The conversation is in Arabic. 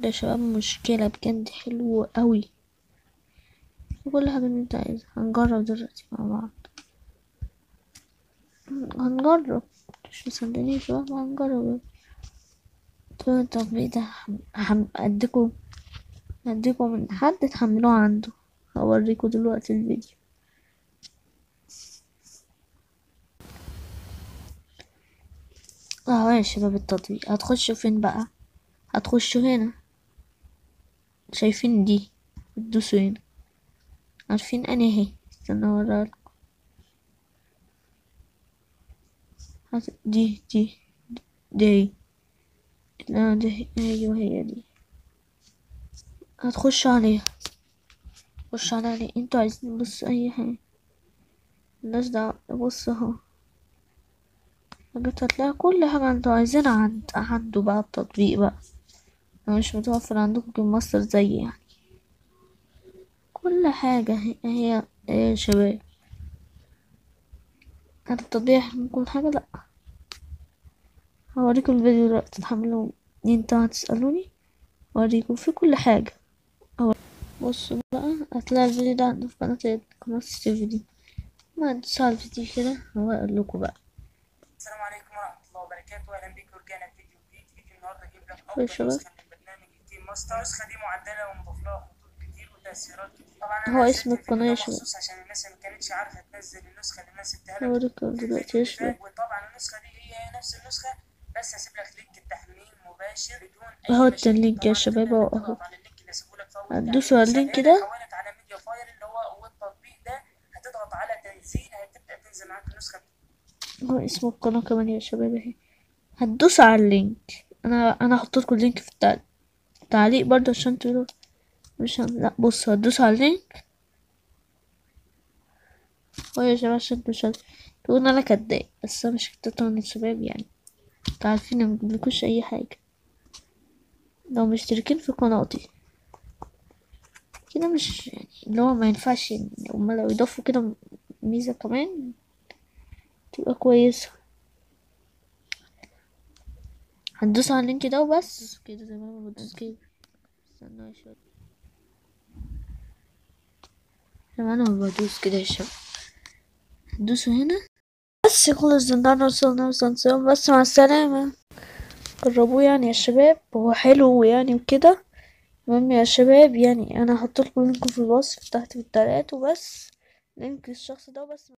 ده يا شباب مشكلة بجد حلوة قوي في كل حاجة اللي انت عايزها. هنجرب دلوقتي مع بعض. هنجرب. مش مصدقني يا شباب، هنجرب. طول التطبيق ده هديكم من حد تحملوه عنده. هوريكم دلوقتي الفيديو. اهو يا شباب التطبيق. هتخشوا فين بقى؟ هتخشوا هنا، شايفين دي؟ تدوسوا هنا. عارفين انهي؟ استنى اوريلكم. دي لا، دي ايوه هي دي. هتخشوا عليها. خش على اللي انتوا عايزين. بص اي حاجة، الناس ده. بص اهو، حاجات هتلاقي كل حاجة انتوا عايزينها عنده بقى التطبيق بقى. لو مش متوفر عندكم جيم ماستر زي يعني كل حاجة هي يا شباب. هذا التطبيق من كل حاجة. لأ، هوريكم الفيديو دلوقتي تحملوا. انتوا هتسألوني هوريكم في كل حاجة. بصوا بقى، هتلاقي الفيديو ده عندنا في قناة ستيفي دي. ما تدوسوا على الفيديو كده هو اقول لكم بقى. السلام عليكم ورحمة الله وبركاته، أهلا بكم. ورجعنا بفيديو جديد. النهاردة أجيب لك يا أفضل شباب نسخة من برنامج التيم ماستر. النسخة دي معدلة ومضاف لها خطوط كتير وتأثيرات كتير. طبعا هو أنا اسم نزلت الفيديو القناة يا ده شباب. مخصوص عشان الناس اللي مكانتش عارفة تنزل النسخة اللي أنا سبتها لك هوريكم في دلوقتي الفيديو يا اللي شباب. فات. وطبعا النسخة دي هي نفس النسخة، بس هسيب لك لينك التحميل مباشر بدون أي اهو مشاكل. اللينك يا طبعا شباب. هتبدأ إنك اهو تضغط على اللينك اللي هسيبه لك في أول هتدوسوا التعليق. على اللينك هنا ده. حولك على ميديا فاير اللي هو والتطبيق ده. هتضغط على تنزيل، هتبدأ تنزل معاك النسخة. هو اسم القناة كمان يا شباب اهي. هتدوسوا على اللينك. انا هحط لكم اللينك في التعليق برضه عشان تقولوا. مش لا، بصوا هتدوسوا على اللينك. هو يا شباب عشان مش تقول انا كداب، بس انا مش كداب طبعا يا شباب. يعني انتوا عارفين إن مبيجيلكوش اي حاجة لو مشتركين في قناتي كده. مش يعني اللي هو ما ينفعش يعني. هما لو يضافوا كده ميزة كمان تبقى كويسة. هتدوس على اللينك ده وبس كده زي ما انا بدوس كده. استنى شوية زي ما انا بدوس كده يا شباب. هتدوسوا هنا بس خلص. ده وصلنا بس. مع السلامة. جربوه يعني يا شباب، هو حلو يعني وكده. المهم يا شباب، يعني انا هحط لكم لينك في الوصف تحت في التعليقات وبس. لينك الشخص ده بس.